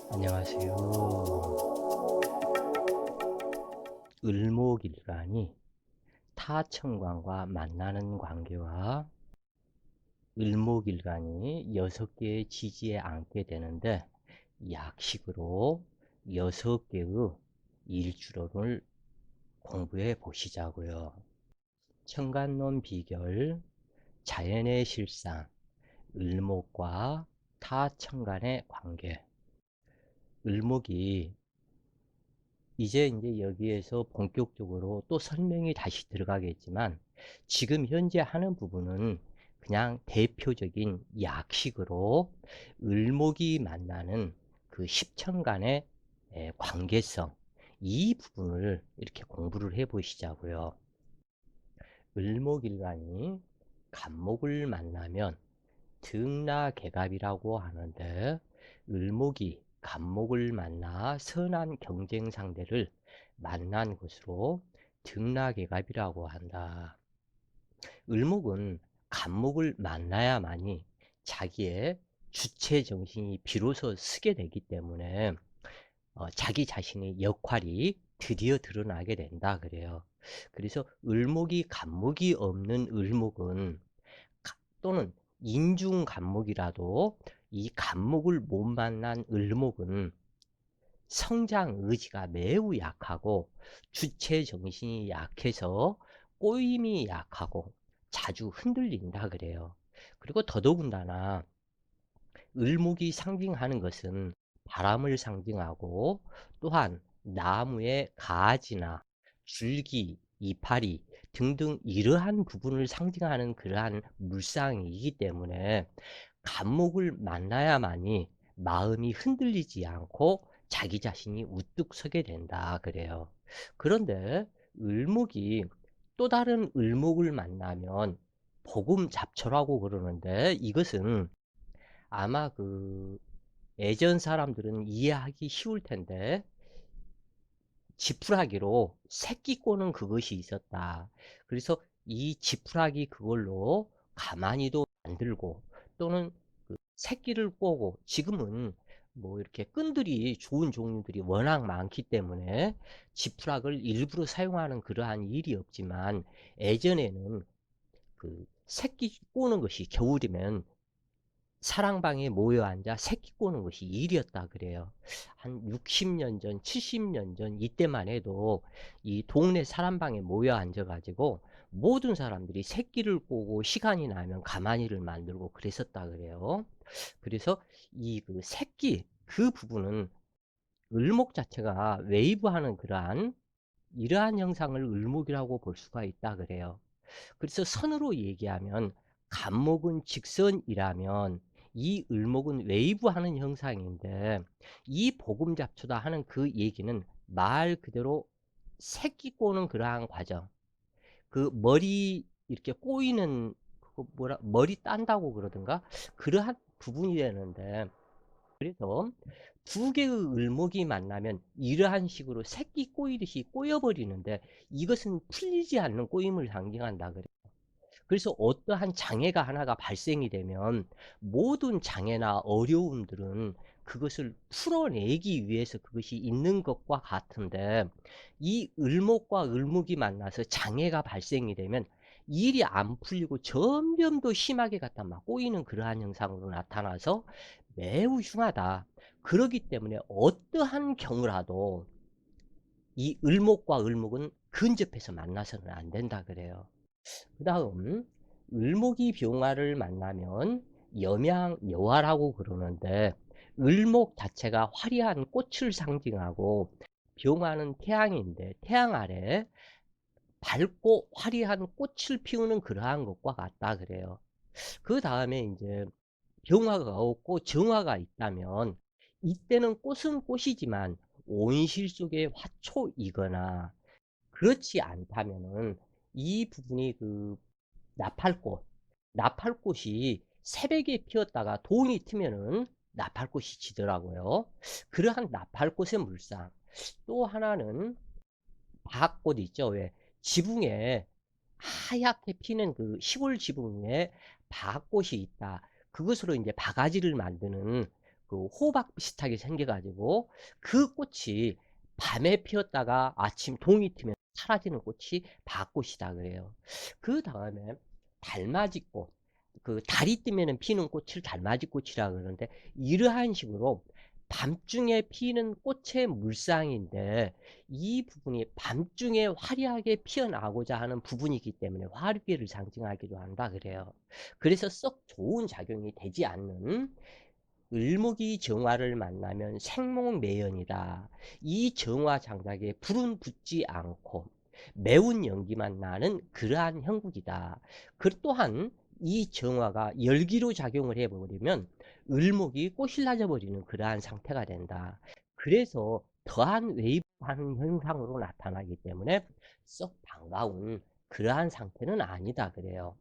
안녕하세요. 을목일간이 타천간과 만나는 관계와 을목일간이 6개의 지지에 앉게 되는데 약식으로 6개의 일주론을 공부해 보시자고요. 천간론 비결, 자연의 실상, 을목과 타천간의 관계. 을목이 이제 여기에서 본격적으로 또 설명이 다시 들어가겠지만 지금 현재 하는 부분은 그냥 대표적인 약식으로 을목이 만나는 그 십천간의 관계성, 이 부분을 이렇게 공부를 해 보시자고요. 을목일간이 간목을 만나면 등나개갑이라고 하는데, 을목이 간목을 만나 선한 경쟁 상대를 만난 것으로 등나개갑이라고 한다. 을목은 간목을 만나야만이 자기의 주체 정신이 비로소 쓰게 되기 때문에 자기 자신의 역할이 드디어 드러나게 된다 그래요. 그래서 을목이 간목이 없는 을목은, 또는 인중 간목이라도 이 간목을 못 만난 을목은 성장 의지가 매우 약하고 주체 정신이 약해서 꼬임이 약하고 자주 흔들린다 그래요. 그리고 더더군다나 을목이 상징하는 것은 바람을 상징하고, 또한 나무의 가지나 줄기, 이파리 등등 이러한 부분을 상징하는 그러한 물상이기 때문에 간목을 만나야만이 마음이 흔들리지 않고 자기 자신이 우뚝 서게 된다 그래요. 그런데 을목이 또 다른 을목을 만나면 복음잡초라고 그러는데, 이것은 아마 예전 사람들은 이해하기 쉬울 텐데, 지푸라기로 새끼 꼬는 그것이 있었다. 그래서 이 지푸라기 그걸로 가마니도 만들고, 또는 새끼를 꼬고, 지금은 뭐 이렇게 끈들이 좋은 종류들이 워낙 많기 때문에 지푸라기를 일부러 사용하는 그러한 일이 없지만, 예전에는 새끼 꼬는 것이 겨울이면 사랑방에 모여 앉아 새끼 꼬는 것이 일이었다 그래요. 한 60년 전, 70년 전 이때만 해도 이 동네 사람방에 모여 앉아 가지고 모든 사람들이 새끼를 꼬고 시간이 나면 가마니를 만들고 그랬었다 그래요. 그래서 이 새끼 그 부분은 을목 자체가 웨이브하는 그러한 이러한 형상을 을목이라고 볼 수가 있다 그래요. 그래서 선으로 얘기하면 간목은 직선이라면 이 을목은 웨이브하는 형상인데, 이 보금잡초다 하는 그 얘기는 말 그대로 새끼 꼬는 그러한 과정, 머리 이렇게 꼬이는 그거 뭐라 머리 딴다고 그러던가 그러한 부분이 되는데, 그래서 두 개의 을목이 만나면 이러한 식으로 새끼 꼬이듯이 꼬여버리는데, 이것은 풀리지 않는 꼬임을 상징한다 그래. 그래서 어떠한 장애가 하나가 발생이 되면 모든 장애나 어려움들은 그것을 풀어내기 위해서 그것이 있는 것과 같은데, 이 을목과 을목이 만나서 장애가 발생이 되면 일이 안 풀리고 점점 더 심하게 갖다 막 꼬이는 그러한 현상으로 나타나서 매우 흉하다. 그렇기 때문에 어떠한 경우라도 이 을목과 을목은 근접해서 만나서는 안 된다 그래요. 그 다음, 을목이 병화를 만나면 염양여화라고 그러는데, 을목 자체가 화려한 꽃을 상징하고 병화는 태양인데 태양 아래 밝고 화려한 꽃을 피우는 그러한 것과 같다 그래요. 그 다음에 이제 병화가 없고 정화가 있다면, 이때는 꽃은 꽃이지만 온실 속의 화초이거나 그렇지 않다면은 이 부분이 나팔꽃, 나팔꽃이 새벽에 피었다가 동이 트면은 나팔꽃이 지더라고요. 그러한 나팔꽃의 물상. 또 하나는 밭꽃 있죠. 왜 지붕에 하얗게 피는 시골 지붕에 밭꽃이 있다. 그것으로 이제 바가지를 만드는 그 호박 비슷하게 생겨 가지고 그 꽃이 밤에 피었다가 아침 동이 트면 사라지는 꽃이 밭꽃이다 그래요. 그다음에 달맞이꽃, 그 달이 뜨면은 피는 꽃을 달맞이꽃이라 그러는데, 이러한 식으로 밤중에 피는 꽃의 물상인데 이 부분이 밤중에 화려하게 피어나고자 하는 부분이기 때문에 화류계를 상징하기도 한다 그래요. 그래서 썩 좋은 작용이 되지 않는 을목이 정화를 만나면 생목매연이다. 이 정화 장작에 불은 붙지 않고 매운 연기만 나는 그러한 형국이다. 그 또한 이 정화가 열기로 작용을 해버리면 을목이 꽃실라져 버리는 그러한 상태가 된다. 그래서 더한 외입하는 현상으로 나타나기 때문에 썩 반가운 그러한 상태는 아니다 그래요.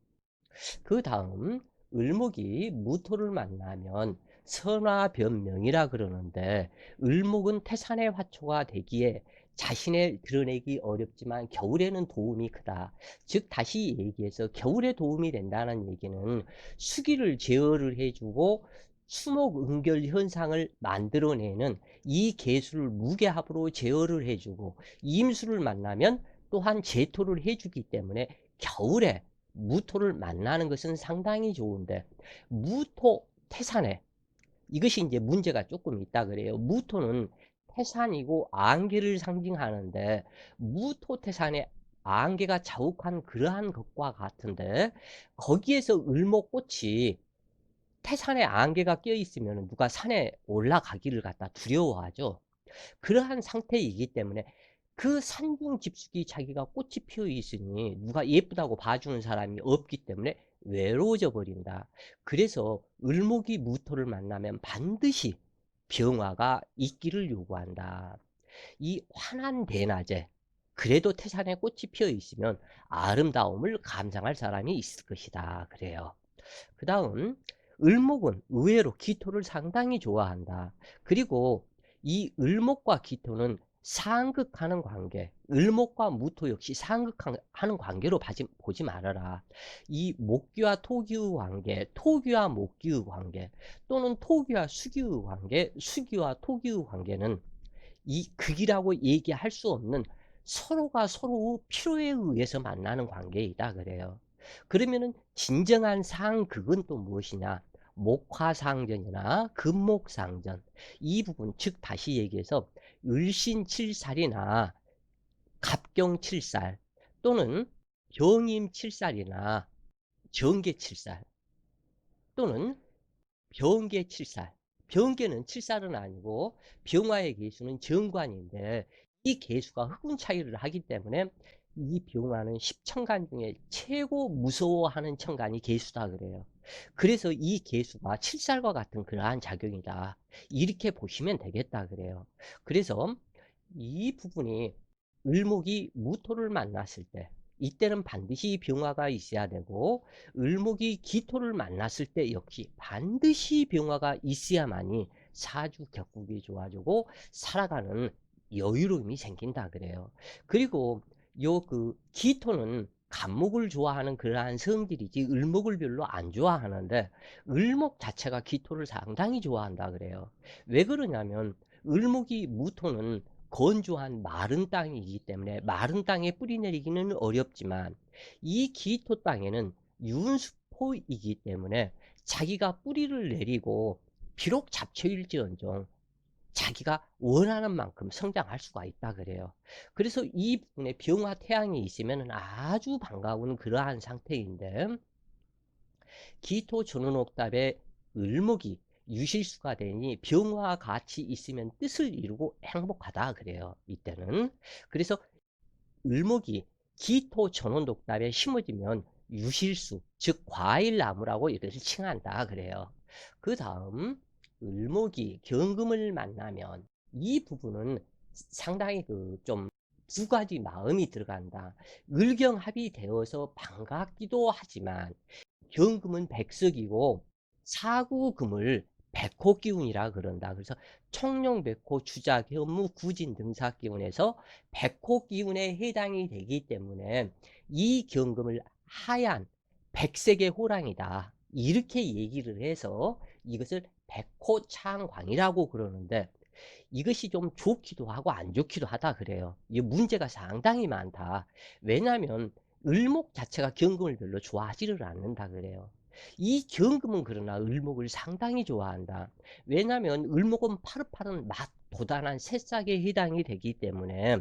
그 다음 을목이 무토를 만나면 선화변명이라 그러는데, 을목은 태산의 화초가 되기에 자신을 드러내기 어렵지만 겨울에는 도움이 크다. 즉 다시 얘기해서 겨울에 도움이 된다는 얘기는 수기를 제어를 해주고 수목응결 현상을 만들어내는 이 개수를 무게합으로 제어를 해주고, 임수를 만나면 또한 제토를 해주기 때문에 겨울에 무토를 만나는 것은 상당히 좋은데, 무토 태산에 이것이 이제 문제가 조금 있다 그래요. 무토는 태산이고 안개를 상징하는데 무토 태산에 안개가 자욱한 그러한 것과 같은데, 거기에서 을목꽃이 태산에 안개가 껴 있으면 누가 산에 올라가기를 갖다 두려워하죠. 그러한 상태이기 때문에 그 산중 집숙이 자기가 꽃이 피어 있으니 누가 예쁘다고 봐주는 사람이 없기 때문에 외로워져 버린다. 그래서 을목이 무토를 만나면 반드시 병화가 있기를 요구한다. 이 환한 대낮에 그래도 태산에 꽃이 피어 있으면 아름다움을 감상할 사람이 있을 것이다 그래요. 그 다음 을목은 의외로 기토를 상당히 좋아한다. 그리고 이 을목과 기토는 상극하는 관계, 을목과 무토 역시 상극하는 관계로 보지 말아라. 이 목기와 토기의 관계, 토기와 목기의 관계, 또는 토기와 수기의 관계, 수기와 토기의 관계는 이 극이라고 얘기할 수 없는 서로가 서로의 필요에 의해서 만나는 관계이다 그래요. 그러면은 진정한 상극은 또 무엇이냐? 목화상전이나 금목상전, 이 부분, 즉 다시 얘기해서 을신칠살이나 갑경칠살, 또는 병임칠살이나 정계칠살, 또는 병계칠살. 병계는 칠살은 아니고 병화의 개수는 정관인데, 이 개수가 흑운 차이를 하기 때문에 이 병화는 십천간 중에 최고 무서워하는 천간이 개수다 그래요. 그래서 이 개수가 칠살과 같은 그러한 작용이다, 이렇게 보시면 되겠다 그래요. 그래서 이 부분이 을목이 무토를 만났을 때, 이때는 반드시 병화가 있어야 되고, 을목이 기토를 만났을 때 역시 반드시 병화가 있어야만이 사주 격국이 좋아지고 살아가는 여유로움이 생긴다 그래요. 그리고 요 그 기토는 간목을 좋아하는 그러한 성질이지 을목을 별로 안 좋아하는데, 을목 자체가 기토를 상당히 좋아한다 그래요. 왜 그러냐면 을목이 무토는 건조한 마른 땅이기 때문에 마른 땅에 뿌리 내리기는 어렵지만, 이 기토 땅에는 유은수포이기 때문에 자기가 뿌리를 내리고 비록 잡초일지언정 자기가 원하는 만큼 성장할 수가 있다 그래요. 그래서 이 부분에 병화 태양이 있으면 아주 반가운 그러한 상태인데, 기토 전원옥답에 을목이 유실수가 되니 병화와 같이 있으면 뜻을 이루고 행복하다 그래요, 이때는. 그래서 을목이 기토 전원독답에 심어지면 유실수, 즉 과일나무라고 이것을 칭한다 그래요. 그 다음 을목이 경금을 만나면 이 부분은 상당히 그 좀 두 가지 마음이 들어간다. 을경합이 되어서 반갑기도 하지만 경금은 백석이고 사구금을 백호기운이라 그런다. 그래서 청룡, 백호, 주자, 현무, 구진, 등사 기운에서 백호기운에 해당이 되기 때문에 이 경금을 하얀 백색의 호랑이다, 이렇게 얘기를 해서 이것을 백호창광이라고 그러는데 이것이 좀 좋기도 하고 안 좋기도 하다 그래요. 이 문제가 상당히 많다. 왜냐하면 을목 자체가 경금을 별로 좋아하지를 않는다 그래요. 이 경금은 그러나 을목을 상당히 좋아한다. 왜냐하면 을목은 파릇파릇 맛도단한 새싹에 해당이 되기 때문에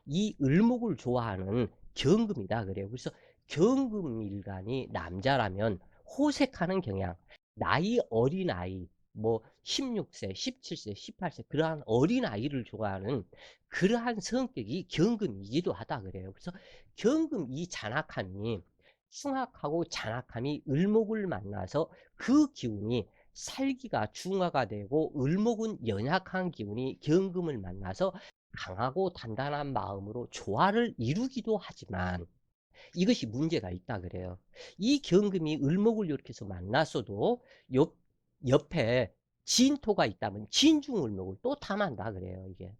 이 을목을 좋아하는 경금이다 그래요. 그래서 경금일간이 남자라면 호색하는 경향, 나이 어린 아이, 뭐 16세, 17세, 18세 그러한 어린아이를 좋아하는 그러한 성격이 경금이기도 하다 그래요. 그래서 경금 이 잔악함이 흉악하고 잔악함이 을목을 만나서 그 기운이 살기가 중화가 되고 을목은 연약한 기운이 경금을 만나서 강하고 단단한 마음으로 조화를 이루기도 하지만 이것이 문제가 있다 그래요. 이 경금이 을목을 이렇게 해서 만났어도 옆에 진토가 있다면 진중을목을 또 탐한다 그래요. 이게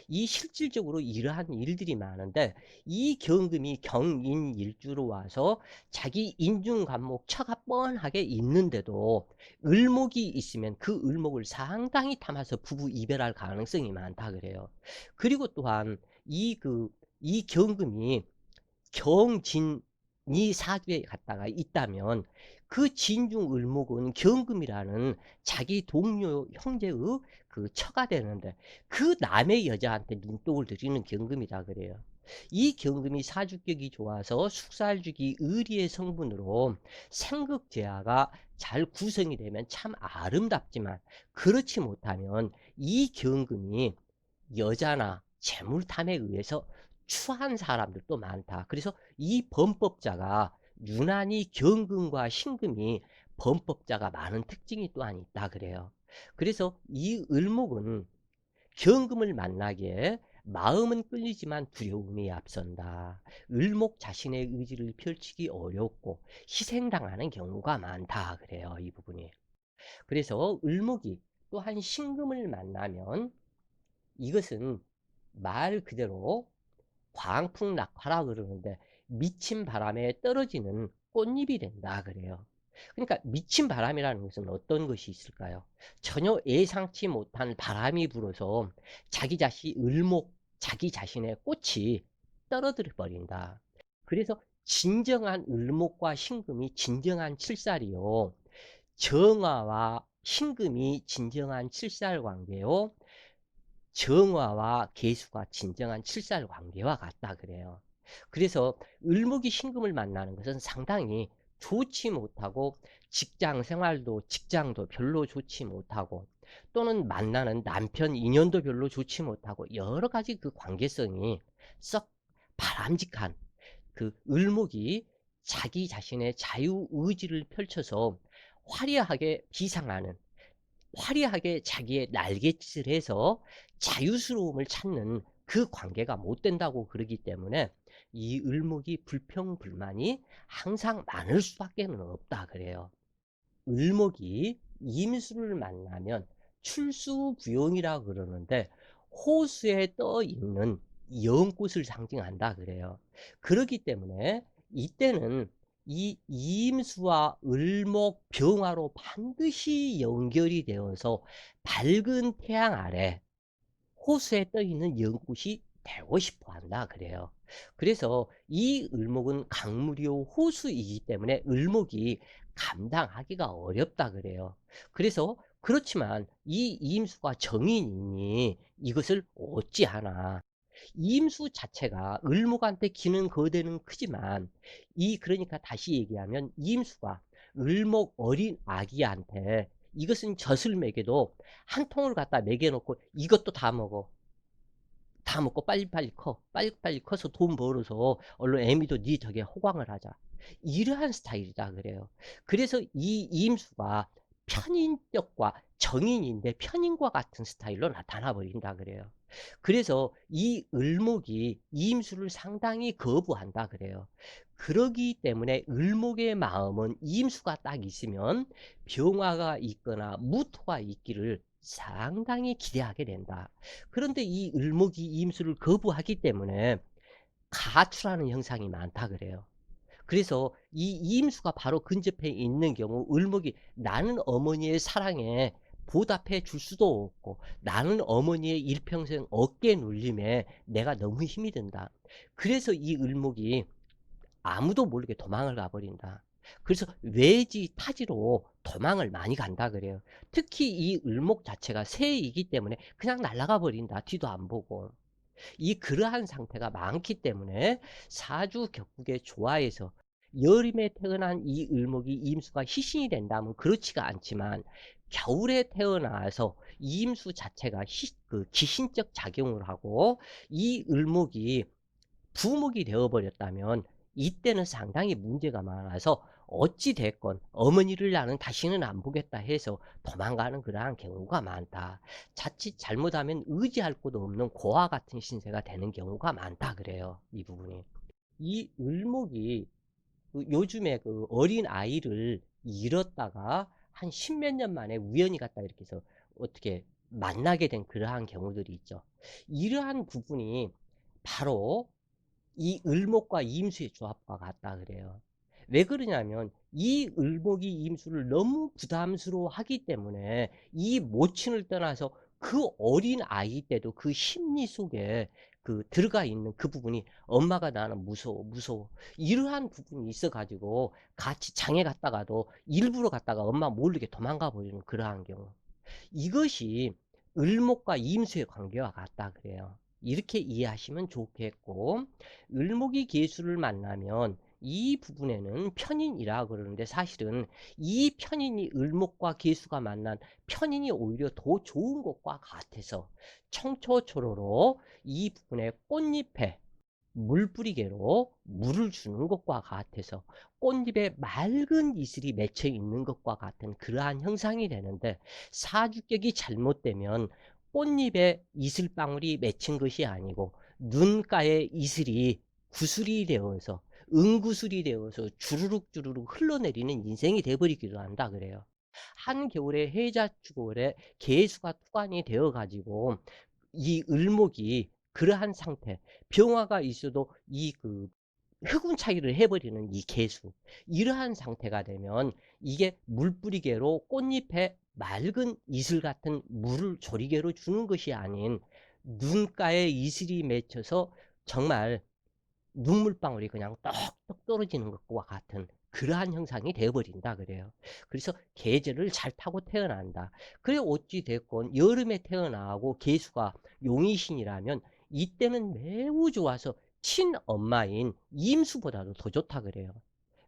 이 실질적으로 이러한 일들이 많은데 이 경금이 경인일주로 와서 자기 인중간목 처가 뻔하게 있는데도 을목이 있으면 그 을목을 상당히 탐해서 부부 이별할 가능성이 많다 그래요. 그리고 또한 이 경금이 경진이 사주에 갔다가 있다면 그 진중을목은 경금이라는 자기 동료 형제의 그 처가 되는데 그 남의 여자한테 눈독을 들이는 경금이다 그래요. 이 경금이 사주격이 좋아서 숙살주기 의리의 성분으로 생극재화가 잘 구성이 되면 참 아름답지만 그렇지 못하면 이 경금이 여자나 재물탐에 의해서 추한 사람들도 많다. 그래서 이 범법자가 유난히 경금과 신금이 범법자가 많은 특징이 또한 있다 그래요. 그래서 이 을목은 경금을 만나기에 마음은 끌리지만 두려움이 앞선다. 을목 자신의 의지를 펼치기 어렵고 희생당하는 경우가 많다 그래요. 이 부분이. 그래서 을목이 또한 신금을 만나면 이것은 말 그대로 광풍낙하라 그러는데 미친 바람에 떨어지는 꽃잎이 된다 그래요. 그러니까 미친 바람이라는 것은 어떤 것이 있을까요? 전혀 예상치 못한 바람이 불어서 자기 자신의 꽃이 떨어뜨려 버린다. 그래서 진정한 을목과 신금이 진정한 칠살이요. 정화와 신금이 진정한 칠살 관계요. 정화와 계수가 진정한 칠살 관계와 같다 그래요. 그래서 을목이 신금을 만나는 것은 상당히 좋지 못하고 직장 생활도 직장도 별로 좋지 못하고 또는 만나는 남편 인연도 별로 좋지 못하고 여러 가지 그 관계성이 썩 바람직한 그 을목이 자기 자신의 자유의지를 펼쳐서 화려하게 비상하는 화려하게 자기의 날갯짓을 해서 자유스러움을 찾는 그 관계가 못 된다고 그러기 때문에 이 을목이 불평불만이 항상 많을 수밖에 없다 그래요. 을목이 임수를 만나면 출수부용이라 그러는데 호수에 떠 있는 연꽃을 상징한다 그래요. 그렇기 때문에 이때는 이 임수와 을목 병화로 반드시 연결이 되어서 밝은 태양 아래 호수에 떠 있는 연꽃이 되고 싶어 한다 그래요. 그래서 이 을목은 강물이요 호수이기 때문에 을목이 감당하기가 어렵다 그래요. 그래서 그렇지만 이 임수가 정인이니 이것을 어찌하나. 임수 자체가 을목한테 기는 거대는 크지만 그러니까 다시 얘기하면 임수가 을목 어린 아기한테 이것은 젖을 먹여도 한 통을 갖다 먹여놓고 이것도 다 먹고 빨리빨리 커. 빨리빨리 커서 돈 벌어서 얼른 애미도 네 덕에 호강을 하자. 이러한 스타일이다 그래요. 그래서 이 임수가 편인격과 정인인데 편인과 같은 스타일로 나타나 버린다 그래요. 그래서 이 을목이 이임수를 상당히 거부한다 그래요. 그러기 때문에 을목의 마음은 이임수가 딱 있으면 병화가 있거나 무토가 있기를 상당히 기대하게 된다. 그런데 이 을목이 이임수를 거부하기 때문에 가출하는 현상이 많다 그래요. 그래서 이 이임수가 바로 근접해 있는 경우 을목이 나는 어머니의 사랑에 보답해 줄 수도 없고 나는 어머니의 일평생 어깨 눌림에 내가 너무 힘이 든다. 그래서 이 을목이 아무도 모르게 도망을 가버린다. 그래서 외지 타지로 도망을 많이 간다 그래요. 특히 이 을목 자체가 새이기 때문에 그냥 날아가 버린다. 뒤도 안 보고. 그러한 상태가 많기 때문에 사주 격국의 조화에서 여름에 태어난 이 을목이 임수가 희신이 된다면 그렇지가 않지만, 겨울에 태어나서 임수 자체가 기신적 작용을 하고 이 을목이 부목이 되어 버렸다면 이때는 상당히 문제가 많아서 어찌 됐건 어머니를 나는 다시는 안 보겠다 해서 도망가는 그러한 경우가 많다. 자칫 잘못하면 의지할 곳 없는 고아 같은 신세가 되는 경우가 많다 그래요. 이 부분이. 이 을목이 요즘에 어린 아이를 잃었다가 한 십몇 년 만에 우연히 갔다 이렇게 해서 어떻게 만나게 된 그러한 경우들이 있죠. 이러한 부분이 바로 이 을목과 임수의 조합과 같다 그래요. 왜 그러냐면 이 을목이 임수를 너무 부담스러워 하기 때문에 이 모친을 떠나서 그 어린 아이 때도 그 심리 속에 들어가 있는 그 부분이 엄마가 나는 무서워 무서워 이러한 부분이 있어 가지고 같이 장에 갔다가도 일부러 갔다가 엄마 모르게 도망가 버리는 그러한 경우, 이것이 을목과 임수의 관계와 같다 그래요. 이렇게 이해하시면 좋겠고, 을목이 계수를 만나면 이 부분에는 편인이라 그러는데 사실은 이 편인이 을목과 계수가 만난 편인이 오히려 더 좋은 것과 같아서 청초초로로 이 부분에 꽃잎에 물뿌리개로 물을 주는 것과 같아서 꽃잎에 맑은 이슬이 맺혀 있는 것과 같은 그러한 형상이 되는데, 사주격이 잘못되면 꽃잎에 이슬방울이 맺힌 것이 아니고 눈가에 이슬이 구슬이 되어서 은구슬이 되어서 주르륵 주르륵 흘러내리는 인생이 돼버리기도 한다 그래요. 한겨울에 해자축월에 개수가 투관이 되어 가지고 이 을목이 그러한 상태, 병화가 있어도 흑운 차이를 해버리는 이 개수, 이러한 상태가 되면 이게 물뿌리개로 꽃잎에 맑은 이슬 같은 물을 조리개로 주는 것이 아닌 눈가에 이슬이 맺혀서 정말 눈물방울이 그냥 떡떡 떨어지는 것과 같은 그러한 형상이 되어버린다 그래요. 그래서 계절을 잘 타고 태어난다. 그래 어찌 됐건 여름에 태어나고 계수가 용이신이라면 이때는 매우 좋아서 친엄마인 임수보다도 더 좋다 그래요.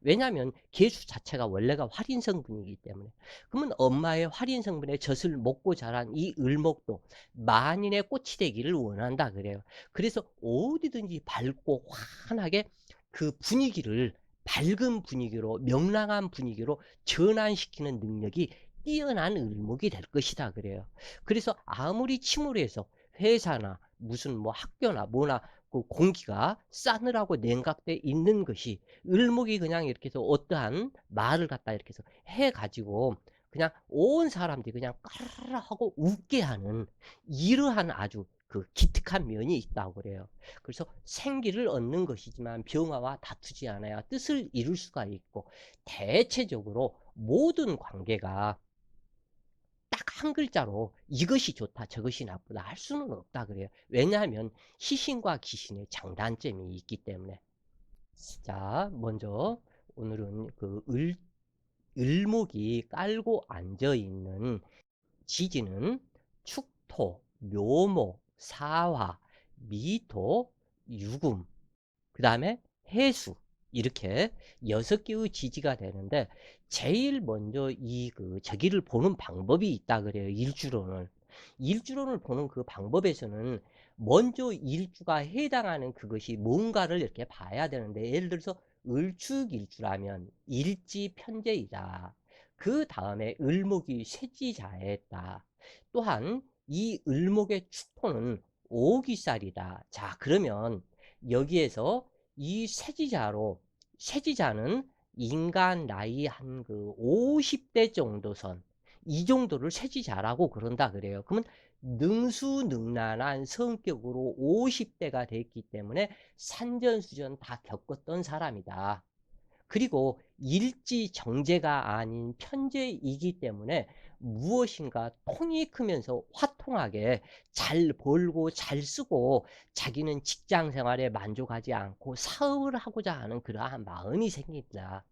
왜냐하면 계수 자체가 원래가 활인 성분이기 때문에. 그러면 엄마의 활인 성분의 젖을 먹고 자란 이 을목도 만인의 꽃이 되기를 원한다 그래요. 그래서 어디든지 밝고 환하게 그 분위기를 밝은 분위기로 명랑한 분위기로 전환시키는 능력이 뛰어난 을목이 될 것이다 그래요. 그래서 아무리 침울해서 회사나 무슨 뭐 학교나 뭐나 그 공기가 싸늘하고 냉각돼 있는 것이 을목이 그냥 이렇게 해서 어떠한 말을 갖다 이렇게 해서 해 가지고 그냥 온 사람들이 그냥 까르르 하고 웃게 하는 이러한 아주 기특한 면이 있다고 그래요. 그래서 생기를 얻는 것이지만 병화와 다투지 않아야 뜻을 이룰 수가 있고, 대체적으로 모든 관계가 딱 한 글자로 이것이 좋다 저것이 나쁘다 할 수는 없다 그래요. 왜냐하면 희신과 귀신의 장단점이 있기 때문에. 자, 먼저 오늘은 을목이 깔고 앉아 있는 지지는 축토, 묘목, 사화, 미토, 유금, 그 다음에 해수, 이렇게 6개의 지지가 되는데, 제일 먼저 저기를 보는 방법이 있다 그래요. 일주론을 보는 그 방법에서는 먼저 일주가 해당하는 그것이 뭔가를 이렇게 봐야 되는데, 예를 들어서 을축일주라면 일지편제이다. 그 다음에 을목이 쇠지자했다. 또한 이 을목의 축토는 오기살이다. 자, 그러면 여기에서 이 쇠지자는 인간 나이 한 50대 정도 선, 이 정도를 쇠지자라고 그런다 그래요. 그러면 능수능란한 성격으로 50대가 됐기 때문에 산전수전 다 겪었던 사람이다. 그리고 일지 정제가 아닌 편제이기 때문에 무엇인가 통이 크면서 화통하게 잘 벌고 잘 쓰고 자기는 직장 생활에 만족하지 않고 사업을 하고자 하는 그러한 마음이 생깁니다.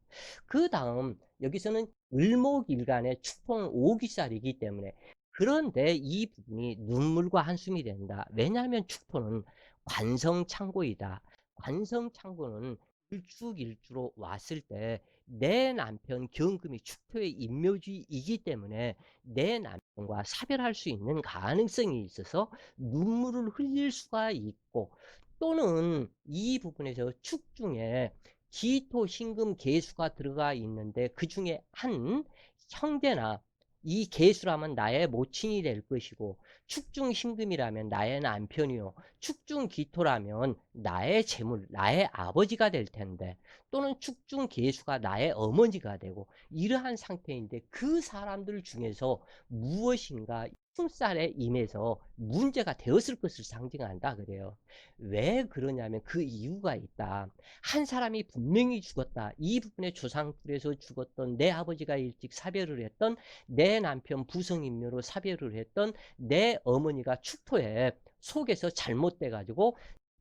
그다음 여기서는 을목일간의 축토는 오기살이기 때문에, 그런데 이 부분이 눈물과 한숨이 된다. 왜냐하면 축토는 관성창고이다. 관성창고는 일축일주로 왔을 때 내 남편 경금이 축토의 임묘지이기 때문에 내 남편과 사별할 수 있는 가능성이 있어서 눈물을 흘릴 수가 있고, 또는 이 부분에서 축 중에 기토, 신금, 계수가 들어가 있는데 그 중에 한 형제나, 이 계수라면 나의 모친이 될 것이고 축중 신금이라면 나의 남편이요, 축중 기토라면 나의 재물, 나의 아버지가 될 텐데, 또는 축중 계수가 나의 어머니가 되고 이러한 상태인데, 그 사람들 중에서 무엇인가 숨살에 임해서 문제가 되었을 것을 상징한다 그래요. 왜 그러냐면 그 이유가 있다. 한 사람이 분명히 죽었다. 이 부분에 조상풀에서 죽었던 내 아버지가 일찍 사별을 했던, 내 남편 부성인묘로 사별을 했던, 내 어머니가 축토에 속에서 잘못돼 가지고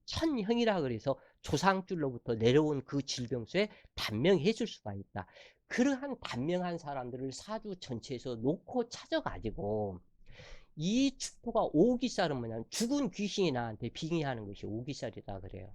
천형이라 그래서 조상줄로부터 내려온 그 질병수에 단명해 줄 수가 있다. 그러한 단명한 사람들을 사주 전체에서 놓고 찾아 가지고 이 축토가 오기살은 뭐냐면 죽은 귀신이 나한테 빙의하는 것이 오기살이다 그래요.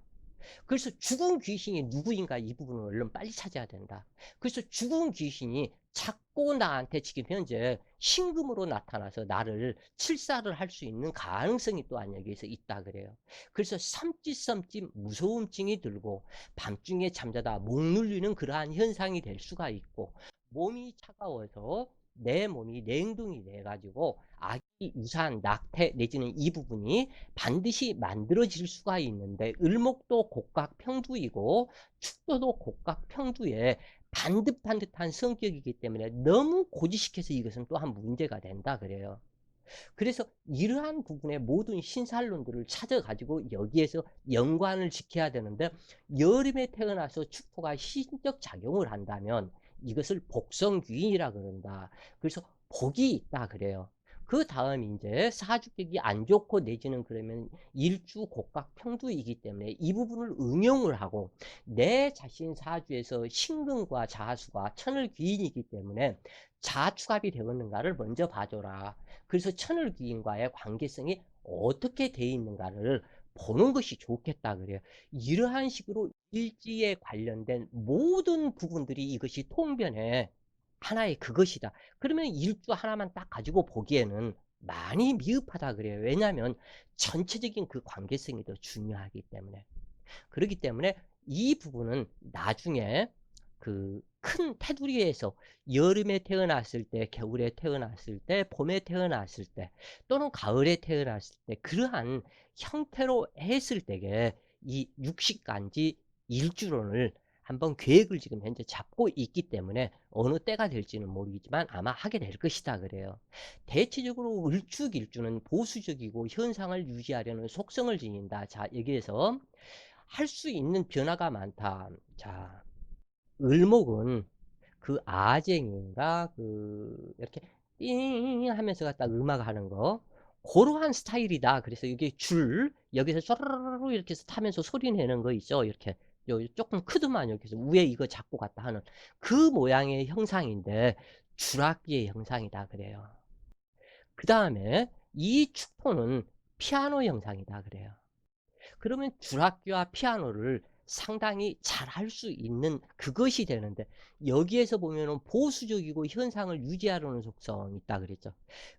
그래서 죽은 귀신이 누구인가 이 부분을 얼른 빨리 찾아야 된다. 그래서 죽은 귀신이 자꾸 나한테 지금 현재 신금으로 나타나서 나를 칠사를 할 수 있는 가능성이 또한 여기에서 있다 그래요. 그래서 섬찟섬찟 무서움증이 들고 밤중에 잠자다 목 눌리는 그러한 현상이 될 수가 있고, 몸이 차가워서 내 몸이 냉동이 돼가지고 아기 유산, 낙태 내지는 이 부분이 반드시 만들어질 수가 있는데, 을목도 곡각평두이고 축도도 곡각평두에 반듯반듯한 성격이기 때문에 너무 고지식해서 이것은 또한 문제가 된다 그래요. 그래서 이러한 부분의 모든 신살론들을 찾아가지고 여기에서 연관을 지켜야 되는데, 여름에 태어나서 축토가 신적 작용을 한다면 이것을 복성귀인이라 그런다. 그래서 복이 있다 그래요. 그 다음 이제 사주격이 안 좋고 내지는 그러면 일주 곡각 평두이기 때문에 이 부분을 응용을 하고, 내 자신 사주에서 신금과 자수가 천을귀인이기 때문에 자축합이 되었는가를 먼저 봐줘라. 그래서 천을귀인과의 관계성이 어떻게 돼 있는가를 보는 것이 좋겠다 그래요. 이러한 식으로 일지에 관련된 모든 부분들이 이것이 통변해 하나의 그것이다. 그러면 일주 하나만 딱 가지고 보기에는 많이 미흡하다 그래요. 왜냐하면 전체적인 그 관계성이 더 중요하기 때문에. 그렇기 때문에 이 부분은 나중에 그 큰 테두리에서 여름에 태어났을 때, 겨울에 태어났을 때, 봄에 태어났을 때, 또는 가을에 태어났을 때 그러한 형태로 했을 때에 이 육식간지 일주론을 한번 계획을 지금 현재 잡고 있기 때문에 어느 때가 될지는 모르겠지만 아마 하게 될 것이다 그래요. 대체적으로 을축일주는 보수적이고 현상을 유지하려는 속성을 지닌다. 자, 여기에서 할 수 있는 변화가 많다. 자, 을목은 그 아쟁인가 그 이렇게 띵 하면서 갖다 음악 하는 거, 그러한 스타일이다. 그래서 이게 줄 여기서 쏘르르르 이렇게 해서 타면서 소리 내는 거 있죠. 이렇게 조금 크더만 여기서 위에 이거 잡고 갔다 하는 그 모양의 형상인데 줄악기의 형상이다 그래요. 그 다음에 이 축토는 피아노 형상이다 그래요. 그러면 줄악기와 피아노를 상당히 잘 할 수 있는 그것이 되는데, 여기에서 보면은 보수적이고 현상을 유지하려는 속성이 있다 그랬죠.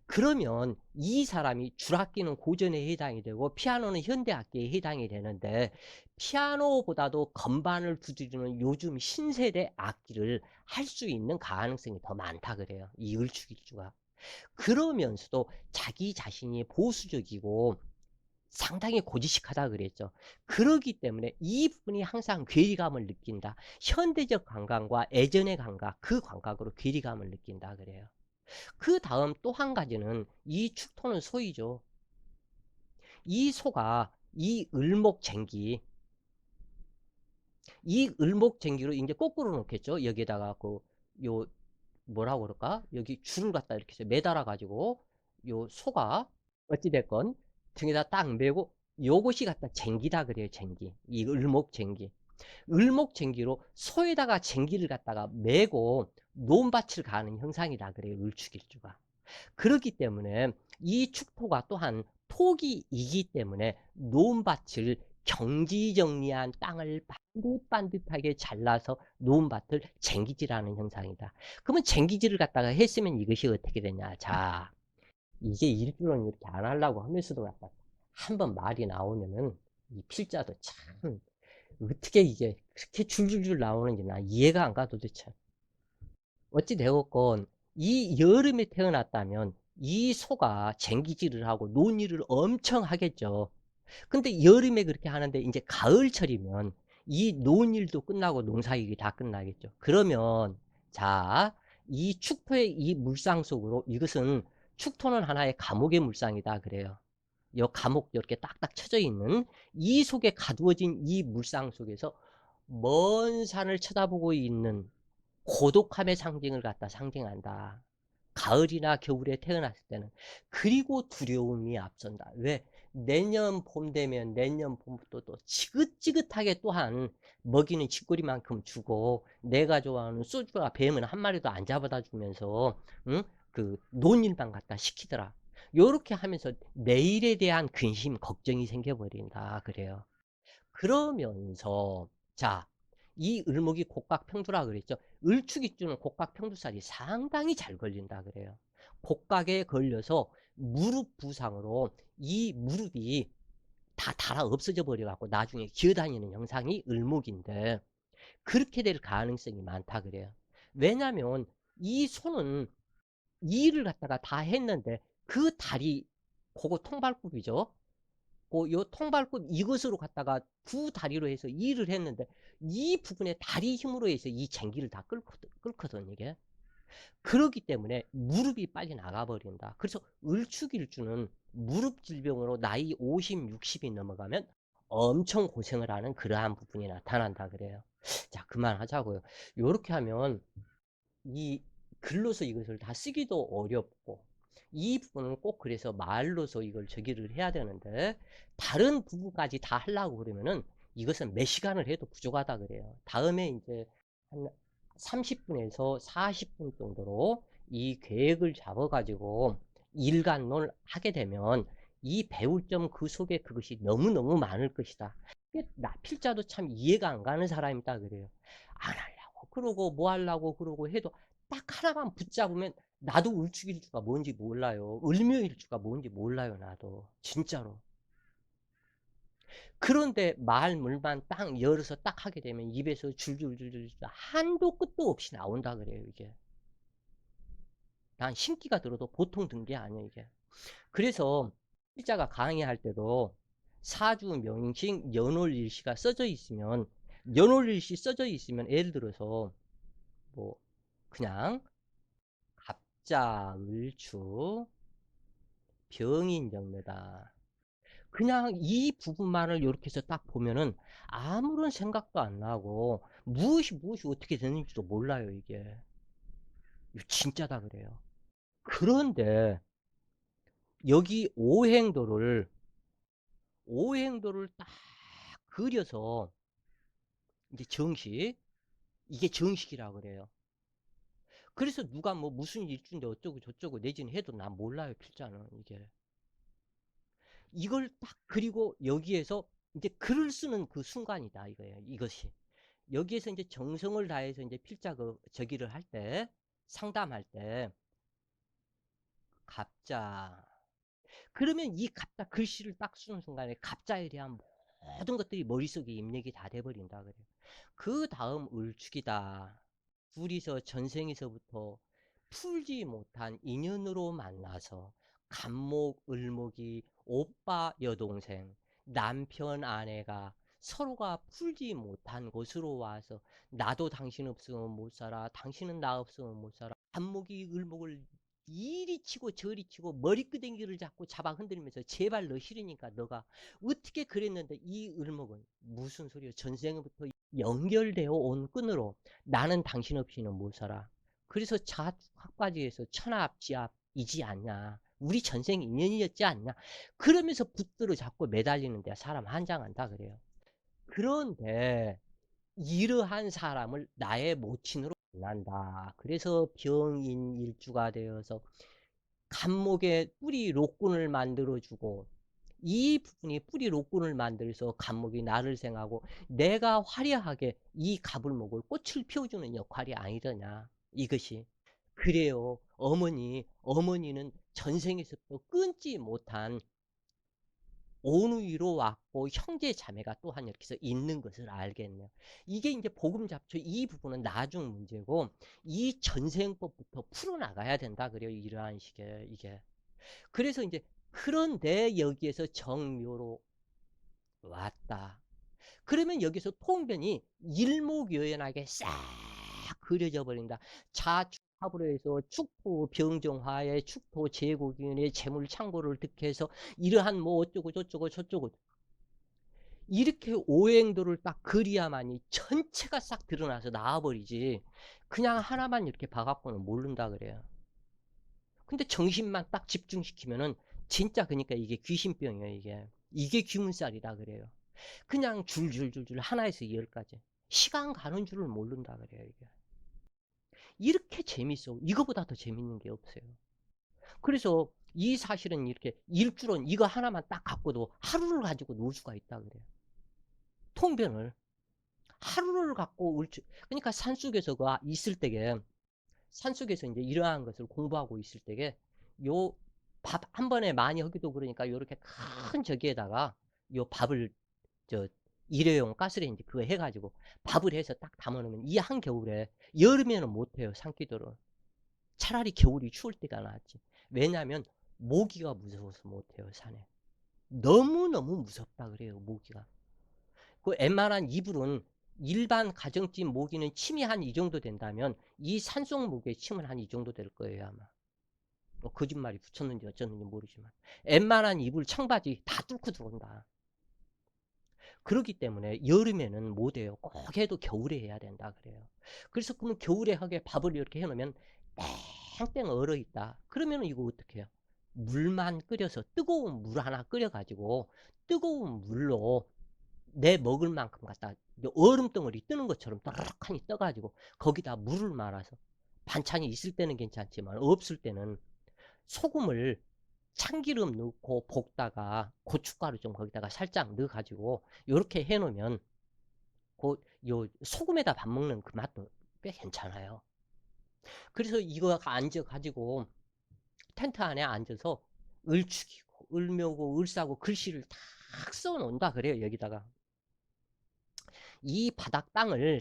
그러면 이 사람이 줄악기는 고전에 해당이 되고 피아노는 현대악기에 해당이 되는데, 피아노보다도 건반을 두드리는 요즘 신세대 악기를 할 수 있는 가능성이 더 많다 그래요. 이 을축일주가. 그러면서도 자기 자신이 보수적이고 상당히 고지식하다 그랬죠. 그러기 때문에 이 부분이 항상 괴리감을 느낀다. 현대적 감각과 예전의 감각, 그 감각으로 괴리감을 느낀다 그래요. 그 다음 또 한 가지는 이 축토는 소이죠. 이 소가 이 을목쟁기, 이 을목쟁기로 이제 거꾸로 놓겠죠. 여기에다가 요 뭐라고 그럴까? 여기 줄을 갖다 이렇게 해서 매달아 가지고 요 소가 어찌됐건 등에다 딱 메고 요것이 갖다 쟁기다 그래요. 쟁기. 이 을목쟁기. 을목쟁기로 소에다가 쟁기를 갖다가 메고 논밭을 가는 형상이다 그래요. 을축일주가. 그렇기 때문에 이 축토가 또한 토기이기 때문에 논밭을 경지정리한 땅을 반듯반듯하게 잘라서 논밭을 쟁기질하는 형상이다. 그러면 쟁기질을 갖다가 했으면 이것이 어떻게 되냐. 자, 이게 일주는 이렇게 안 하려고 하면서도 갖다 한번 말이 나오면은 이 필자도 참 어떻게 이게 그렇게 줄줄줄 나오는지 나 이해가 안 가 도대체. 어찌 되었건 이 여름에 태어났다면 이 소가 쟁기질을 하고 논일을 엄청 하겠죠. 근데 여름에 그렇게 하는데 이제 가을철이면 이 논일도 끝나고 농사일이 다 끝나겠죠. 그러면 자, 이 축토의 이 물상 속으로 이것은 축토는 하나의 감옥의 물상이다 그래요. 요 감옥 이렇게 딱딱 쳐져 있는 이 속에 가두어진 이 물상 속에서 먼 산을 쳐다보고 있는 고독함의 상징을 갖다 상징한다. 가을이나 겨울에 태어났을 때는. 그리고 두려움이 앞선다. 왜? 내년 봄 되면 내년 봄부터 또 지긋지긋하게 또한 먹이는 쥐꼬리만큼 주고 내가 좋아하는 소주가 뱀은 한 마리도 안 잡아다 주면서 응? 그 논일만 갖다 시키더라. 요렇게 하면서 내일에 대한 근심, 걱정이 생겨버린다. 그래요. 그러면서 자, 이 을목이 곡각평두라 그랬죠. 을축이주는 곡각평두살이 상당히 잘 걸린다 그래요. 곡각에 걸려서 무릎 부상으로 이 무릎이 다 달아 없어져 버려 갖고 나중에 기어다니는 형상이 을목인데 그렇게 될 가능성이 많다 그래요. 왜냐면 이 손은 이 일을 갖다가 다 했는데 그 다리 그거 통발굽이죠. 요 통발굽 이것으로 갖다가 두 다리로 해서 일을 했는데 이 부분에 다리 힘으로 해서 이 쟁기를 다 끓거든 이게. 그렇기 때문에 무릎이 빨리 나가버린다. 그래서 을축일주는 무릎 질병으로 나이 50, 60이 넘어가면 엄청 고생을 하는 그러한 부분이 나타난다 그래요. 자, 그만하자고요. 요렇게 하면 이 글로서 이것을 다 쓰기도 어렵고 이 부분은 꼭 그래서 말로서 이걸 저기를 해야 되는데 다른 부분까지 다 하려고 그러면은 이것은 몇 시간을 해도 부족하다 그래요. 다음에 이제 한 30분에서 40분 정도로 이 계획을 잡아가지고 일간론을 하게 되면 이 배울 점 그 속에 그것이 너무너무 많을 것이다. 나 필자도 참 이해가 안 가는 사람이 있다 그래요. 안 하려고 그러고 뭐 하려고 그러고 해도 딱 하나만 붙잡으면 나도 을축일주가 뭔지 몰라요. 을묘일주가 뭔지 몰라요. 나도 진짜로. 그런데 말물만 딱 열어서 딱 하게 되면 입에서 줄줄줄줄 한도 끝도 없이 나온다 그래요. 이게 난 신기가 들어도 보통 든 게 아니에요. 이게 그래서 필자가 강의할 때도 사주 명칭 연월일시가 써져 있으면 연월일시 써져 있으면 예를 들어서 뭐 그냥 갑자 을축 병인정묘다. 그냥 이 부분만을 이렇게 해서 딱 보면은 아무런 생각도 안 나고 무엇이 어떻게 되는지도 몰라요, 이게. 이거 진짜다 그래요. 그런데 여기 오행도를 딱 그려서 이제 정식, 이게 정식이라 그래요. 그래서 누가 뭐 무슨 일주인데 어쩌고 저쩌고 내지는 해도 난 몰라요, 필자는 이게. 이걸 딱 그리고 여기에서 이제 글을 쓰는 그 순간이다 이거예요. 이것이. 여기에서 이제 정성을 다해서 이제 필자 저기를 할 때, 상담할 때, 갑자. 그러면 이 갑자 글씨를 딱 쓰는 순간에 갑자에 대한 모든 것들이 머릿속에 입력이 다 돼버린다 그래요. 그 다음 을축이다. 둘이서 전생에서부터 풀지 못한 인연으로 만나서 간목, 을목이 오빠, 여동생, 남편, 아내가 서로가 풀지 못한 곳으로 와서 나도 당신 없으면 못 살아, 당신은 나 없으면 못 살아. 간목이 을목을 이리 치고 저리 치고 머리끄댕이를 자꾸 잡아 흔들면서 제발 너 싫으니까 너가 어떻게 그랬는데 이 을목은 무슨 소리야. 전생부터 연결되어 온 끈으로 나는 당신 없이는 못 살아. 그래서 자학과지에서 천하합지합이지 않냐. 우리 전생 인연이었지 않냐. 그러면서 붙들어 자꾸 매달리는데 사람 한장한다 그래요. 그런데 이러한 사람을 나의 모친으로 만난다. 그래서 병인 일주가 되어서 간목에 뿌리 로꾼을 만들어주고 이 부분이 뿌리 로꾼을 만들어서 간목이 나를 생하고 내가 화려하게 이 가불목을 꽃을 피워주는 역할이 아니더냐. 이것이. 그래요. 어머니는 전생에서부터 끊지 못한 온위로 왔고 형제 자매가 또한 이렇게 해서 있는 것을 알겠네요. 이게 이제 복음 잡초 이 부분은 나중 문제고 이 전생법부터 풀어나가야 된다 그래요. 이러한 식의 이게. 그래서 이제 그런데 여기에서 정묘로 왔다. 그러면 여기서 통변이 일목요연하게 싹 그려져 버린다. 자축합으로 해서 축토 병정화에 축토 제고기운의 재물 창고를 득해서 이러한 뭐 어쩌고 저쩌고 저쩌고 이렇게 오행도를 딱 그려야만이 전체가 싹 드러나서 나와버리지. 그냥 하나만 이렇게 봐갖고는 모른다 그래요. 근데 정신만 딱 집중시키면은 진짜 그러니까 이게 귀신병이에요 이게. 이게 귀문살이다 그래요. 그냥 줄줄줄줄 하나에서 열까지 시간 가는 줄을 모른다 그래요 이게. 이렇게 재밌어. 이거보다 더 재밌는 게 없어요. 그래서 이 사실은 이렇게 일주론 이거 하나만 딱 갖고도 하루를 가지고 놀 수가 있다 그래요. 통변을 하루를 갖고 그러니까 산속에서 그 있을 때게 산속에서 이제 이러한 것을 공부하고 있을 때게 요 밥 한 번에 많이 하기도 그러니까 요렇게 큰 저기에다가 요 밥을 저 일회용 가스레인지 그거 해가지고 밥을 해서 딱 담아놓으면 이 한겨울에 여름에는 못해요 산기도를. 차라리 겨울이 추울 때가 낫지. 왜냐하면 모기가 무서워서 못해요 산에. 너무너무 무섭다 그래요 모기가. 그 웬만한 이불은 일반 가정집 모기는 침이 한 이 정도 된다면 이 산속 모기의 침은 한 이 정도 될 거예요 아마. 뭐 거짓말이 붙였는지 어쩌는지 모르지만 웬만한 이불 청바지 다 뚫고 들어온다. 그렇기 때문에 여름에는 못해요. 꼭 해도 겨울에 해야 된다 그래요. 그래서 그러면 겨울에 하게 밥을 이렇게 해놓으면 땡땡 얼어있다. 그러면 이거 어떻게 해요? 물만 끓여서 뜨거운 물 하나 끓여가지고 뜨거운 물로 내 먹을 만큼 갖다 얼음덩어리 뜨는 것처럼 또렷하니 떠가지고 거기다 물을 말아서 반찬이 있을 때는 괜찮지만 없을 때는 소금을 참기름 넣고 볶다가 고춧가루 좀 거기다가 살짝 넣어가지고 이렇게 해놓으면 요 소금에다 밥 먹는 그 맛도 꽤 괜찮아요. 그래서 이거 앉아가지고 텐트 안에 앉아서 을축이고 을묘고 을사고 글씨를 탁 써놓는다 그래요 여기다가. 이 바닥 땅을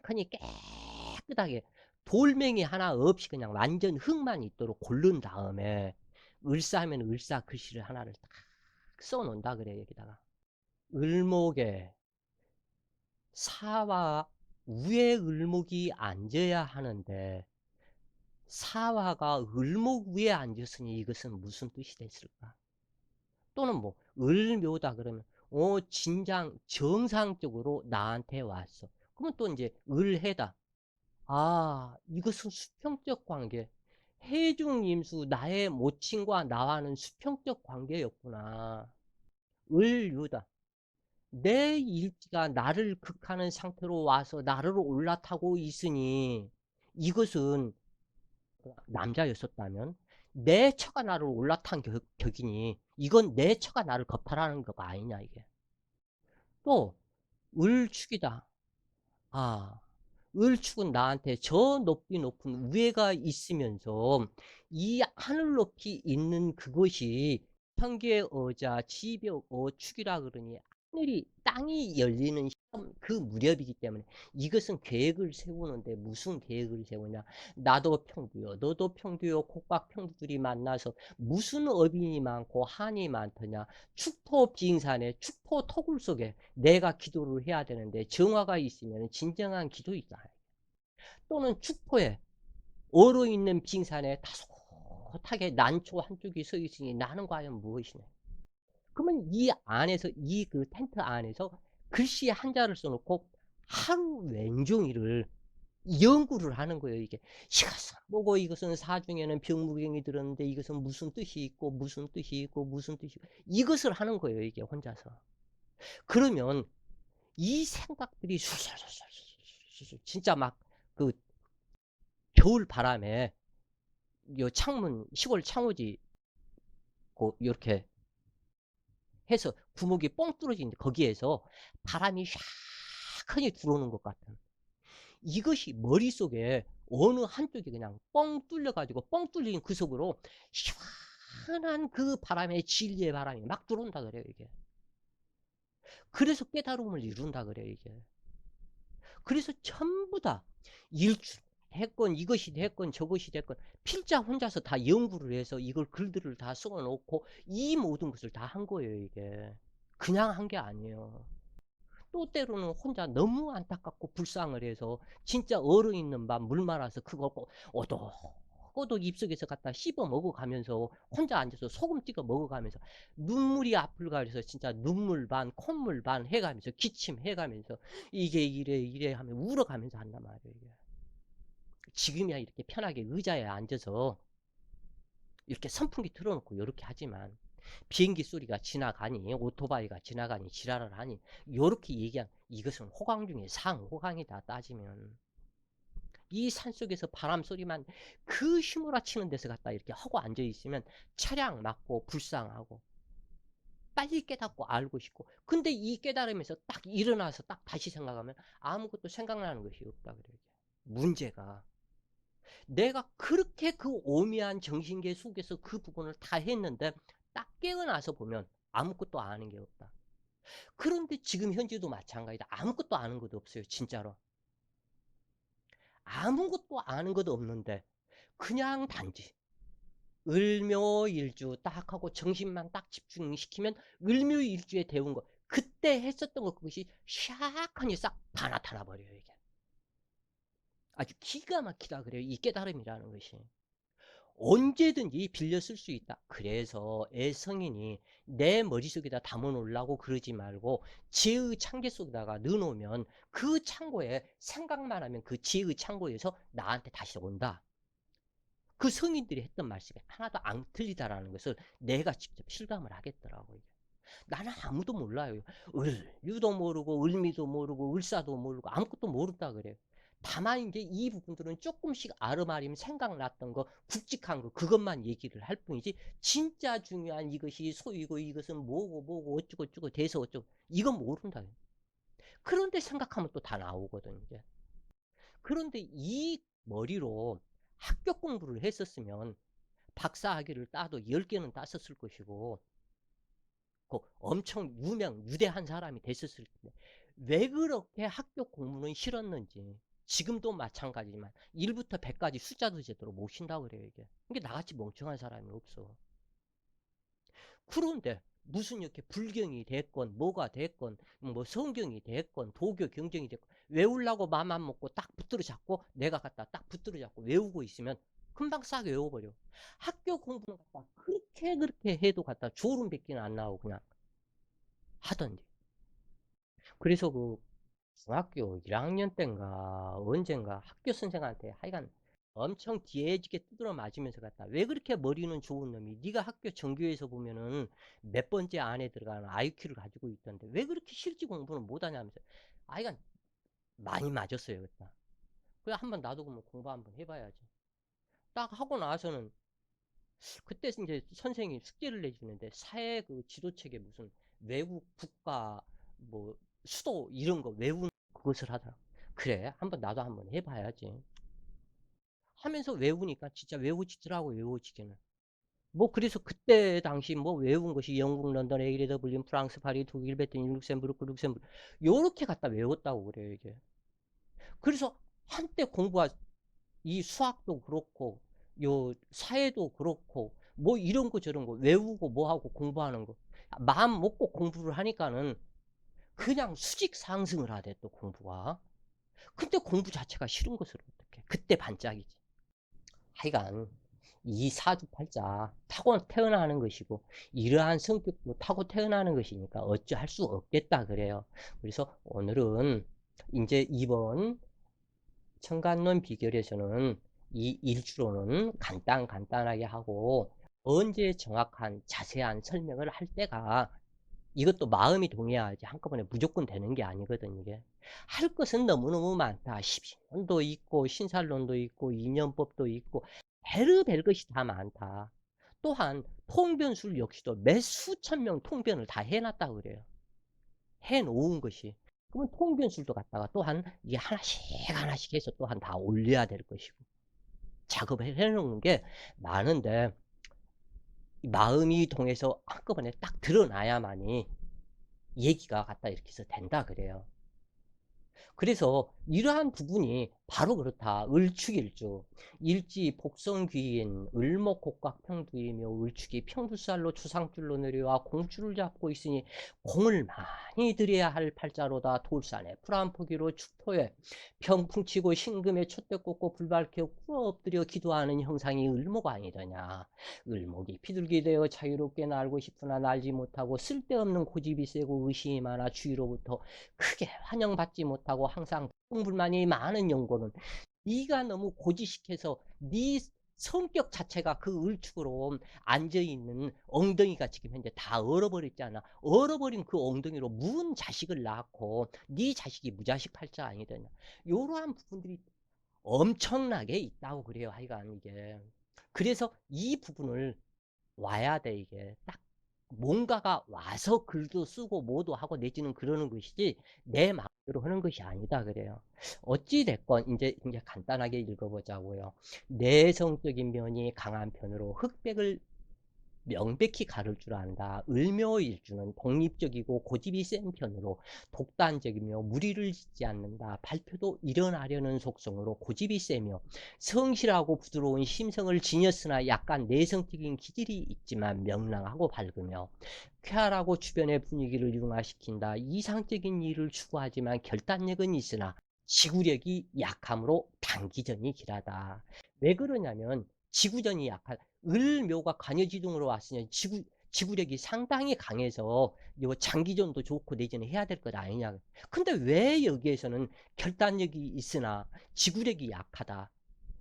착하니 깨끗하게 돌멩이 하나 없이 그냥 완전 흙만 있도록 고른 다음에 을사하면 을사 글씨를 하나를 딱 써놓는다 그래 여기다가. 을목에 사와 위에 을목이 앉아야 하는데 사화가 을목 위에 앉았으니 이것은 무슨 뜻이 됐을까? 또는 뭐 을묘다 그러면 진장 정상적으로 나한테 왔어. 그러면 또 이제 을해다. 아, 이것은 수평적 관계. 해중임수 나의 모친과 나와는 수평적 관계였구나. 을유다. 내 일지가 나를 극하는 상태로 와서 나를 올라타고 있으니 이것은 남자였었다면 내 처가 나를 올라탄 격이니 이건 내 처가 나를 겁탈하는 거가 아니냐 이게. 또 을축이다. 아, 을축은 나한테 저 높이 높은 우애가 있으면서 이 하늘 높이 있는 그것이 현계 어자 지벽 어축이라 그러니 하늘이 땅이 열리는 시점 그 무렵이기 때문에 이것은 계획을 세우는데 무슨 계획을 세우냐. 나도 평두요 너도 평두요 곡박 평두들이 만나서 무슨 어빈이 많고 한이 많더냐. 축토 빙산에 축토 토굴 속에 내가 기도를 해야 되는데 정화가 있으면 진정한 기도이다. 또는 축포에 얼어있는 빙산에 다소곳하게 난초 한쪽이 서 있으니 나는 과연 무엇이냐. 그러면 이 안에서 이 그 텐트 안에서 글씨 한자를 써 놓고 하루 왼종일을 연구를 하는 거예요 이게. 이것은 뭐고 이것은 사중에는 병무경이 들었는데 이것은 무슨 뜻이 있고 무슨 뜻이 있고 무슨 뜻이 있고 이것을 하는 거예요 이게 혼자서. 그러면 이 생각들이 술술술술술술 진짜 막 그 겨울 바람에 요 창문 시골 창호지 고 요렇게 해서 구멍이 뻥 뚫어진데 거기에서 바람이 샤크니 들어오는 것 같은 이것이 머릿속에 어느 한쪽이 그냥 뻥 뚫려 가지고 뻥 뚫린 그 속으로 시원한 그 바람에 진리의 바람이 막 들어온다 그래요 이게. 그래서 깨달음을 이룬다 그래요 이게. 그래서 전부 다 일출 했건 이것이 됐건 저것이 됐건 필자 혼자서 다 연구를 해서 이걸 글들을 다 써 놓고 이 모든 것을 다 한 거예요 이게. 그냥 한 게 아니에요. 또 때로는 혼자 너무 안타깝고 불쌍을 해서 진짜 얼어있는 밤 물 말아서 그거 오독오독 입속에서 갖다 씹어 먹어가면서 혼자 앉아서 소금 찍어 먹어가면서 눈물이 앞을 가려서 진짜 눈물 반 콧물 반 해가면서 기침 해가면서 이게 이래 이래 하면 울어가면서 한단 말이에요 이게. 지금이야 이렇게 편하게 의자에 앉아서 이렇게 선풍기 틀어놓고 이렇게 하지만 비행기 소리가 지나가니 오토바이가 지나가니 지랄을 하니 요렇게 얘기한 이것은 호강 중에 상호강이다 따지면. 이 산속에서 바람 소리만 그 휘몰아치는 데서 갖다 이렇게 하고 앉아 있으면 차량 맞고 불쌍하고 빨리 깨닫고 알고 싶고 근데 이 깨달으면서 딱 일어나서 딱 다시 생각하면 아무것도 생각나는 것이 없다 그래요. 문제가 내가 그렇게 그 오묘한 정신계 속에서 그 부분을 다 했는데 딱 깨어나서 보면 아무것도 아는 게 없다. 그런데 지금 현재도 마찬가지다. 아무것도 아는 것도 없어요. 진짜로. 아무것도 아는 것도 없는데 그냥 단지 을묘일주 딱 하고 정신만 딱 집중시키면 을묘일주에 대운 거 그때 했었던 것 그것이 샥하니 싹 다 나타나 버려요. 이게 아주 기가 막히다 그래요. 이 깨달음이라는 것이. 언제든지 빌려 쓸 수 있다. 그래서 애성인이 내 머릿속에다 담아 놓으려고 그러지 말고 지의 창계 속에다가 넣어놓으면 그 창고에 생각만 하면 그 지의 창고에서 나한테 다시 온다. 그 성인들이 했던 말씀이 하나도 안 틀리다라는 것을 내가 직접 실감을 하겠더라고요. 나는 아무도 몰라요. 을유도 모르고 을미도 모르고 을사도 모르고 아무것도 모른다 그래요. 다만 이제 이 부분들은 조금씩 아름아름 생각났던 거 굵직한 거 그것만 얘기를 할 뿐이지 진짜 중요한 이것이 소이고 이것은 뭐고 뭐고 어쩌고 저쩌고 돼서 어쩌고 이건 모른다. 그런데 생각하면 또 다 나오거든 이제. 그런데 이 머리로 학교 공부를 했었으면 박사학위를 따도 10개는 땄었을 것이고 그 엄청 유대한 사람이 됐었을 텐데 왜 그렇게 학교 공부는 싫었는지 지금도 마찬가지지만 1부터 100까지 숫자도 제대로 못 쉰다고 그래요 이게. 이게 나같이 멍청한 사람이 없어. 그런데 무슨 이렇게 불경이 됐건 뭐가 됐건 뭐 성경이 됐건 도교 경전이 됐건 외우려고 마음만 먹고 딱 붙들어 잡고 내가 갖다 딱 붙들어 잡고 외우고 있으면 금방 싹 외워버려. 학교 공부는 갖다 그렇게 해도 갖다 졸음밖에 안 나오고 그냥 하던데. 그래서 그 중학교 1학년 때인가 언젠가 학교 선생한테 하여간 엄청 뒤에지게 두드려 맞으면서 갔다. 왜 그렇게 머리는 좋은 놈이 네가 학교 전교에서 보면은 몇 번째 안에 들어가는 IQ를 가지고 있던데 왜 그렇게 실지 공부는 못하냐면서 하여간 많이 맞았어요 그때. 그래 한번 나도 그러면 공부 한번 해봐야지. 딱 하고 나서는 그때 이제 선생이 숙제를 내주는데 사회 그 지도책에 무슨 외국 국가 뭐 수도 이런 거 외우는 그것을 하더라. 그래 한번 나도 한번 해봐야지 하면서 외우니까 진짜 외워지더라고 외워지기는. 뭐 그래서 그때 당시 뭐 외운 것이 영국 런던 에이레 더블린 프랑스 파리 독일 베트남 룩셈부르크 요렇게 갖다 외웠다고 그래요 이게. 그래서 한때 공부가 이 수학도 그렇고 요 사회도 그렇고 뭐 이런 거 저런 거 외우고 뭐 하고 공부하는 거 마음 먹고 공부를 하니까는 그냥 수직 상승을 하대 또 공부가. 근데 공부 자체가 싫은 것을 어떡해. 그때 반짝이지. 하여간 이 사주팔자 타고 태어나는 것이고 이러한 성격도 타고 태어나는 것이니까 어찌할 수 없겠다 그래요. 그래서 오늘은 이제 이번 청간론 비결에서는 이 일주로는 간단하게 하고 언제 정확한 자세한 설명을 할 때가 이것도 마음이 동해야지 한꺼번에 무조건 되는 게 아니거든 이게. 할 것은 너무너무 많다. 12년도 있고 신살론도 있고 인연법도 있고 베르벨 것이 다 많다. 또한 통변술 역시도 몇 수천 명 통변을 다 해놨다 그래요. 해놓은 것이. 그러면 통변술도 갖다가 또한 이게 하나씩 해서 또한 다 올려야 될 것이고 작업을 해놓은 게 많은데 마음이 동해서 한꺼번에 딱 드러나야만이 얘기가 갖다 이렇게 해서 된다 그래요. 그래서 이러한 부분이 바로 그렇다. 을축일주. 일지 복성귀인 을목곡각평두이며 을축이 평두살로 주상줄로 내려와 공주를 잡고 있으니 공을 많이 들여야 할 팔자로다. 돌산에 풀한포기로 축토에 평풍치고 신금에 촛대 꽂고 불 밝혀 꿇어 엎드려 기도하는 형상이 을목 아니더냐. 을목이 비둘기 되어 자유롭게 날고 싶으나 날지 못하고 쓸데없는 고집이 세고 의심이 많아 주위로부터 크게 환영받지 못하고 항상 불만이 많은 연고는 네가 너무 고지식해서 네 성격 자체가 그 을축으로 앉아있는 엉덩이가 지금 현재 다 얼어버렸잖아. 얼어버린 그 엉덩이로 무슨 자식을 낳고 네 자식이 무자식 팔자 아니더냐. 이러한 부분들이 엄청나게 있다고 그래요. 하여간 이게. 그래서 이 부분을 와야 돼 이게. 딱 뭔가가 와서 글도 쓰고 뭐도 하고 내지는 그러는 것이지 내 마음대로 하는 것이 아니다 그래요. 어찌 됐건 이제 간단하게 읽어보자고요. 내성적인 면이 강한 편으로 흑백을 명백히 가를 줄 안다. 을묘일주는 독립적이고 고집이 센 편으로 독단적이며 무리를 짓지 않는다. 발표도 일어나려는 속성으로 고집이 세며 성실하고 부드러운 심성을 지녔으나 약간 내성적인 기질이 있지만 명랑하고 밝으며 쾌활하고 주변의 분위기를 융화시킨다. 이상적인 일을 추구하지만 결단력은 있으나 지구력이 약함으로 단기전이 길하다. 왜 그러냐면 지구전이 약한 을묘가 관여지동으로 왔으니 지구력이 상당히 강해서 요 장기전도 좋고 내전에 해야 될 것 아니냐. 근데 왜 여기에서는 결단력이 있으나 지구력이 약하다.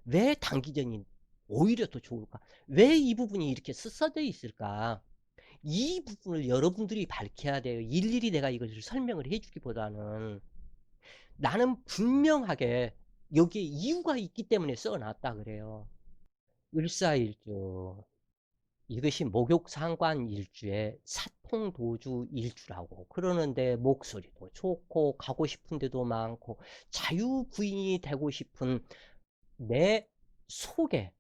왜 단기전이 오히려 더 좋을까? 왜 이 부분이 이렇게 쓰여져 있을까? 이 부분을 여러분들이 밝혀야 돼요. 일일이 내가 이것을 설명을 해주기보다는 나는 분명하게 여기에 이유가 있기 때문에 써놨다 그래요. 을사일주. 이것이 목욕상관 일주의 사통도주 일주라고 그러는데 목소리도 좋고 가고 싶은 데도 많고 자유부인이 되고 싶은 내 속에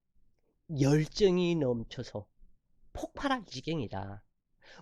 열정이 넘쳐서 폭발할 지경이다.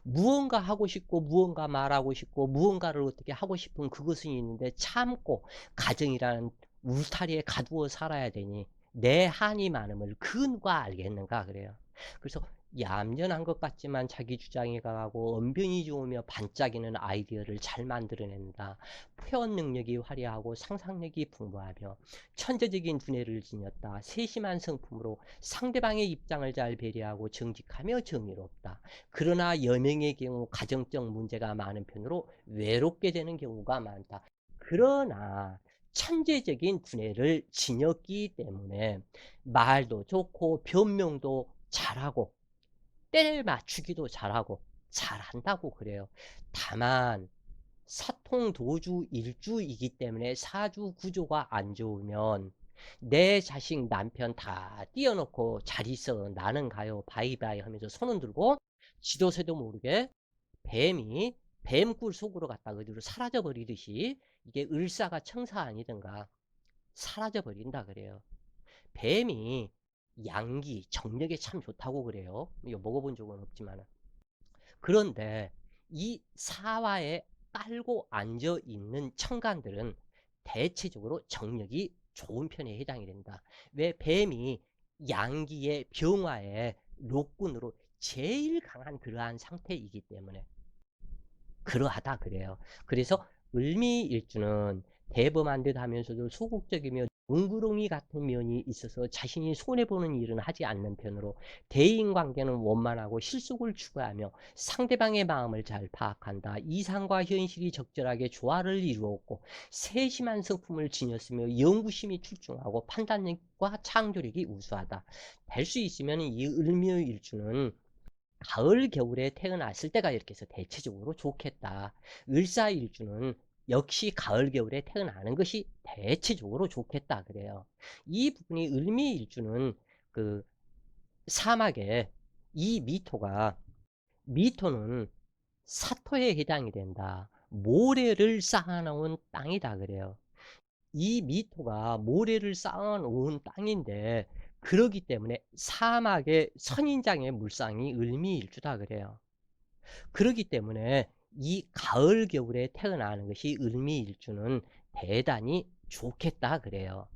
무언가 하고 싶고 무언가 말하고 싶고 무언가를 어떻게 하고 싶은 그것은 있는데 참고 가정이라는 울타리에 가두어 살아야 되니 내 한이 많음을 그 누가 알겠는가 그래요. 그래서 얌전한 것 같지만 자기 주장이 강하고 언변이 좋으며 반짝이는 아이디어를 잘 만들어낸다. 표현 능력이 화려하고 상상력이 풍부하며 천재적인 두뇌를 지녔다. 세심한 성품으로 상대방의 입장을 잘 배려하고 정직하며 정의롭다. 그러나 여명의 경우 가정적 문제가 많은 편으로 외롭게 되는 경우가 많다. 그러나 천재적인 두뇌를 지녔기 때문에 말도 좋고 변명도 잘하고 때를 맞추기도 잘하고 잘한다고 그래요. 다만 사통도주 일주이기 때문에 사주 구조가 안 좋으면 내 자식 남편 다 띄워놓고 잘 있어 나는 가요 바이바이 하면서 손은 들고 지도새도 모르게 뱀이 뱀꿀 속으로 갔다 어디로 사라져 버리듯이 이게 을사가 청사 아니든가 사라져 버린다 그래요. 뱀이 양기 정력에 참 좋다고 그래요. 이거 먹어본 적은 없지만 그런데 이 사화에 깔고 앉아 있는 청간들은 대체적으로 정력이 좋은 편에 해당이 된다. 왜 뱀이 양기의 병화의 lok군으로 제일 강한 그러한 상태이기 때문에 그러하다 그래요. 그래서 을미일주는 대범한 듯 하면서도 소극적이며 둥그러니 같은 면이 있어서 자신이 손해보는 일은 하지 않는 편으로 대인관계는 원만하고 실속을 추구하며 상대방의 마음을 잘 파악한다. 이상과 현실이 적절하게 조화를 이루었고 세심한 성품을 지녔으며 연구심이 출중하고 판단력과 창조력이 우수하다. 될 수 있으면 이 을묘일주는 가을 겨울에 태어났을 때가 이렇게 해서 대체적으로 좋겠다. 을사일주는 역시 가을 겨울에 태어나는 것이 대체적으로 좋겠다 그래요. 이 부분이 을미일주는 그 사막에 이 미토는 사토에 해당이 된다. 모래를 쌓아놓은 땅이다 그래요. 이 미토가 모래를 쌓아놓은 땅인데 그러기 때문에 사막의 선인장의 물상이 을미일주다 그래요. 그러기 때문에 이 가을 겨울에 태어나는 것이 을미일주는 대단히 좋겠다 그래요.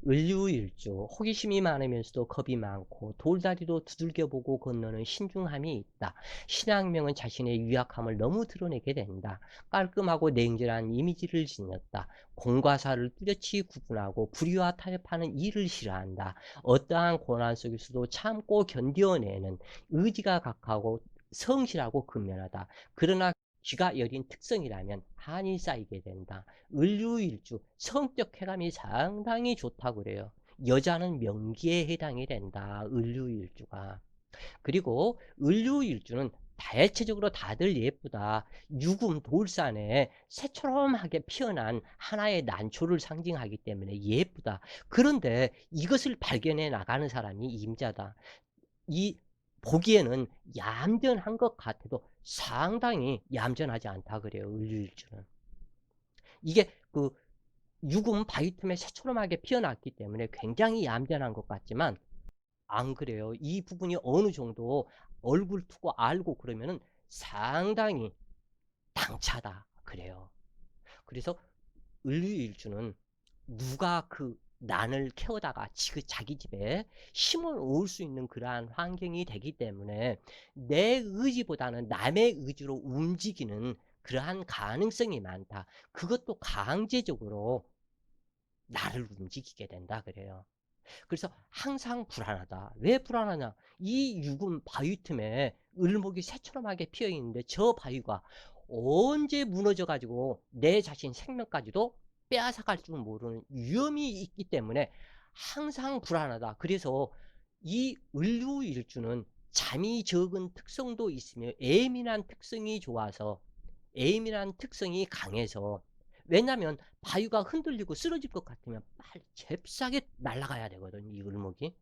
을류일주, 호기심이 많으면서도 겁이 많고 돌다리도 두들겨보고 건너는 신중함이 있다. 신앙명은 자신의 유약함을 너무 드러내게 된다. 깔끔하고 냉철한 이미지를 지녔다. 공과 사를 뚜렷이 구분하고 불의와 타협하는 일을 싫어한다. 어떠한 고난 속에서도 참고 견뎌내는 의지가 강하고 성실하고 근면하다. 그러나 쥐가 여린 특성이라면 한이 쌓이게 된다. 을류일주, 성격 쾌감이 상당히 좋다고 그래요. 여자는 명기에 해당이 된다. 을류일주가. 그리고 을류일주는 대체적으로 다들 예쁘다. 유금 돌산에 새초롬하게 피어난 하나의 난초를 상징하기 때문에 예쁘다. 그런데 이것을 발견해 나가는 사람이 임자다. 이 보기에는 얌전한 것 같아도 상당히 얌전하지 않다 그래요. 을류일주는. 이게 그 유금 바위틈에 새초롬하게 피어났기 때문에 굉장히 얌전한 것 같지만 안 그래요. 이 부분이 어느 정도 얼굴 두고 알고 그러면은 상당히 당차다 그래요. 그래서 을류일주는 누가 그 난을 캐오다가 자기 집에 힘을 얻을 수 있는 그러한 환경이 되기 때문에 내 의지보다는 남의 의지로 움직이는 그러한 가능성이 많다. 그것도 강제적으로 나를 움직이게 된다 그래요. 그래서 항상 불안하다. 왜 불안하냐? 이 유금 바위 틈에 을목이 새초롬하게 피어 있는데 저 바위가 언제 무너져 가지고 내 자신 생명까지도 빼앗아갈 줄 모르는 위험이 있기 때문에 항상 불안하다. 그래서 이 을류일주는 잠이 적은 특성도 있으며 예민한 특성이 강해서 왜냐하면 바위가 흔들리고 쓰러질 것 같으면 빨리 잽싸게 날아가야 되거든 이 을목이.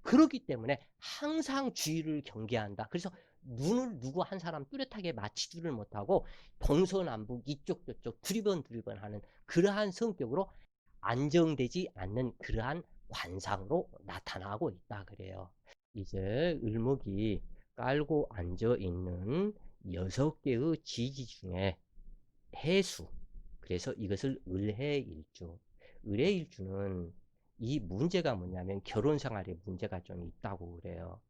그렇기 때문에 항상 주의를 경계한다. 그래서 눈을 누구 한 사람 뚜렷하게 맞추지를 못하고 동서남북 이쪽 저쪽 두리번 하는 그러한 성격으로 안정되지 않는 그러한 관상으로 나타나고 있다 그래요. 이제 을목이 깔고 앉아 있는 6개의 지지 중에 해수. 그래서 이것을 을해일주. 을해일주는 이 문제가 뭐냐면 결혼 생활에 문제가 좀 있다고 그래요.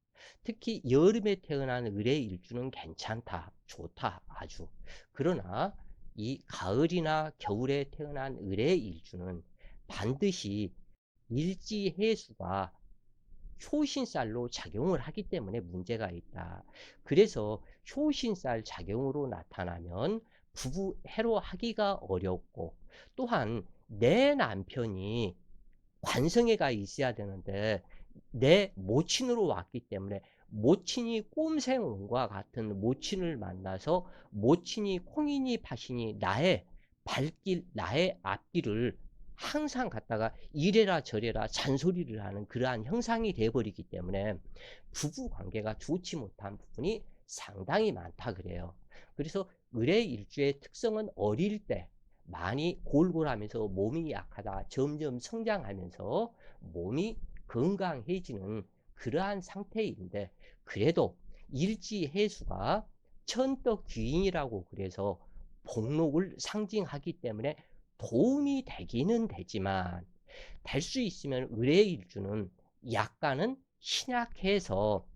특히 여름에 태어난 을해일주는 괜찮다, 좋다, 아주. 그러나 이 가을이나 겨울에 태어난 을해일주는 반드시 일지해수가 효신살로 작용을 하기 때문에 문제가 있다. 그래서 효신살 작용으로 나타나면 부부 해로하기가 어렵고 또한 내 남편이 관성애가 있어야 되는데 내 모친으로 왔기 때문에 모친이 꼼생원과 같은 모친을 만나서 모친이 콩이니 팥이니 나의 발길 나의 앞길을 항상 갖다가 이래라 저래라 잔소리를 하는 그러한 형상이 되어버리기 때문에 부부 관계가 좋지 못한 부분이 상당히 많다 그래요. 그래서 을의 특성은 어릴 때 많이 골골하면서 몸이 약하다 점점 성장하면서 몸이 건강해지는 그러한 상태인데 그래도 일지해수가 천덕귀인이라고 그래서 복록을 상징하기 때문에 도움이 되기는 되지만 될 수 있으면 을의일주는 약간은 신약해서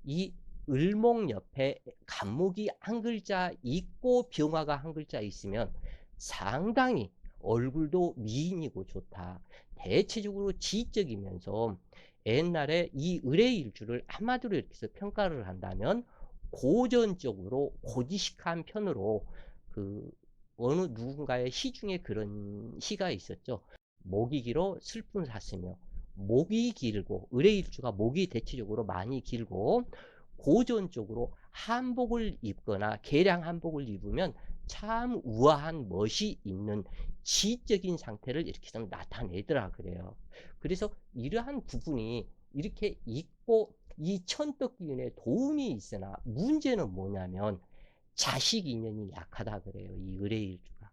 이 을목 옆에 간목이 한 글자 있고 병화가 한 글자 있으면 상당히 얼굴도 미인이고 좋다. 대체적으로 지적이면서 옛날에 이 의뢰일주를 한마디로 이렇게 해서 평가를 한다면 고전적으로 고지식한 편으로 그 어느 누군가의 시 중에 그런 시가 있었죠. 목이 길어 슬픈 사슴이요. 목이 길고 의뢰일주가 목이 대체적으로 많이 길고 고전적으로 한복을 입거나 개량 한복을 입으면 참 우아한 멋이 있는 지적인 상태를 이렇게 좀 나타내더라 그래요. 그래서 이러한 부분이 이렇게 있고 이 천덕기운에 도움이 있으나 문제는 뭐냐면 자식 인연이 약하다 그래요. 이 의뢰일주가.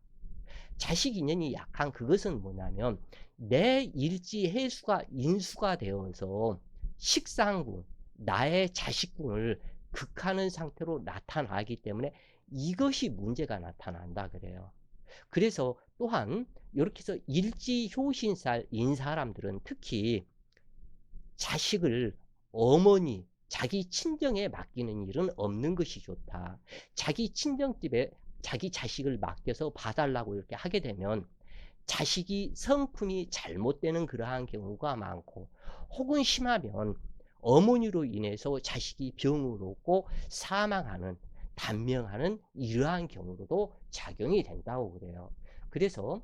자식 인연이 약한 그것은 뭐냐면 내 일지 해수가 인수가 되어서 식상궁, 나의 자식궁을 극하는 상태로 나타나기 때문에 이것이 문제가 나타난다 그래요. 그래서 또한 이렇게 해서 일지 효신살인 사람들은 특히 자식을 어머니, 자기 친정에 맡기는 일은 없는 것이 좋다. 자기 친정집에 자기 자식을 맡겨서 봐달라고 이렇게 하게 되면 자식이 성품이 잘못되는 그러한 경우가 많고 혹은 심하면 어머니로 인해서 자식이 병을 얻고 사망하는 단명하는 이러한 경우로도 작용이 된다고 그래요. 그래서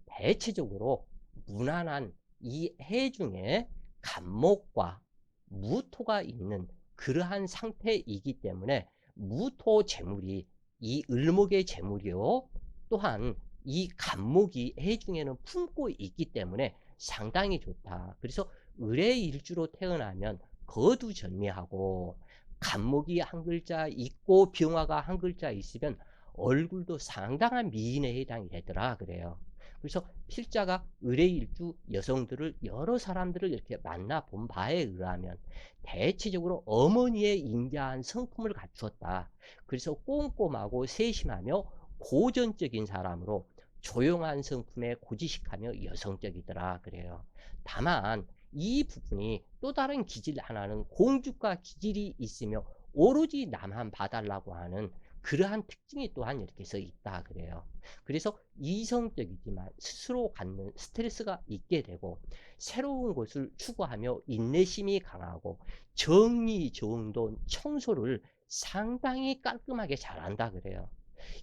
대체적으로 무난한 이 해 중에 간목과 무토가 있는 그러한 상태이기 때문에 무토 재물이 이 을목의 재물이요. 또한 이 간목이 해 중에는 품고 있기 때문에 상당히 좋다. 그래서 을의 일주로 태어나면 거두절미하고 간목이 한 글자 있고 병화가 한 글자 있으면 얼굴도 상당한 미인에 해당이 되더라 그래요. 그래서 필자가 의뢰일주 여성들을 여러 사람들을 이렇게 만나본 바에 의하면 대체적으로 어머니의 인자한 성품을 갖추었다. 그래서 꼼꼼하고 세심하며 고전적인 사람으로 조용한 성품에 고지식하며 여성적이더라 그래요. 다만 이 부분이 또 다른 기질 하나는 공주과 기질이 있으며 오로지 나만 봐달라고 하는 그러한 특징이 또한 이렇게 서 있다 그래요. 그래서 이성적이지만 스스로 갖는 스트레스가 있게 되고 새로운 것을 추구하며 인내심이 강하고 정리정돈 청소를 상당히 깔끔하게 잘한다 그래요.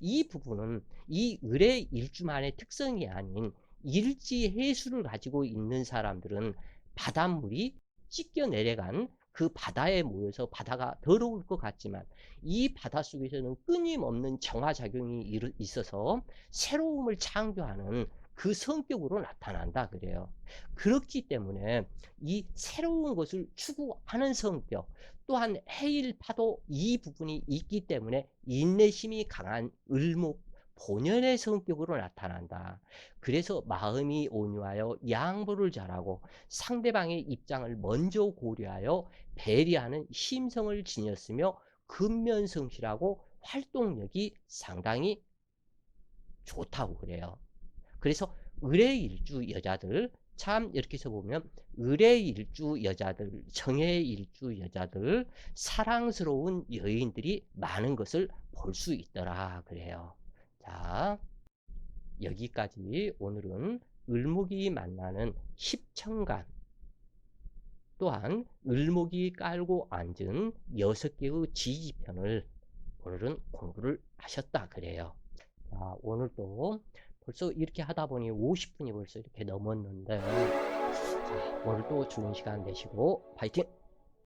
이 부분은 이 을의 일주만의 특성이 아닌 일지해수를 가지고 있는 사람들은 바닷물이 찢겨 내려간 그 바다에 모여서 바다가 더러울 것 같지만 이 바다 속에서는 끊임없는 정화작용이 있어서 새로움을 창조하는 그 성격으로 나타난다 그래요. 그렇기 때문에 이 새로운 것을 추구하는 성격 또한 해일파도 이 부분이 있기 때문에 인내심이 강한 을목 본연의 성격으로 나타난다. 그래서 마음이 온유하여 양보를 잘하고 상대방의 입장을 먼저 고려하여 배려하는 심성을 지녔으며 근면성실하고 활동력이 상당히 좋다고 그래요. 그래서 을의일주 여자들 참 이렇게 해서 보면 을의일주 여자들, 정의일주 여자들 사랑스러운 여인들이 많은 것을 볼 수 있더라 그래요. 자, 여기까지 오늘은 을목이 만나는 십천간 또한 을목이 깔고 앉은 6개의 지지편을 오늘은 공부를 하셨다 그래요. 자, 오늘도 벌써 이렇게 하다 보니 50분이 벌써 이렇게 넘었는데 자, 오늘도 좋은 시간 되시고 파이팅!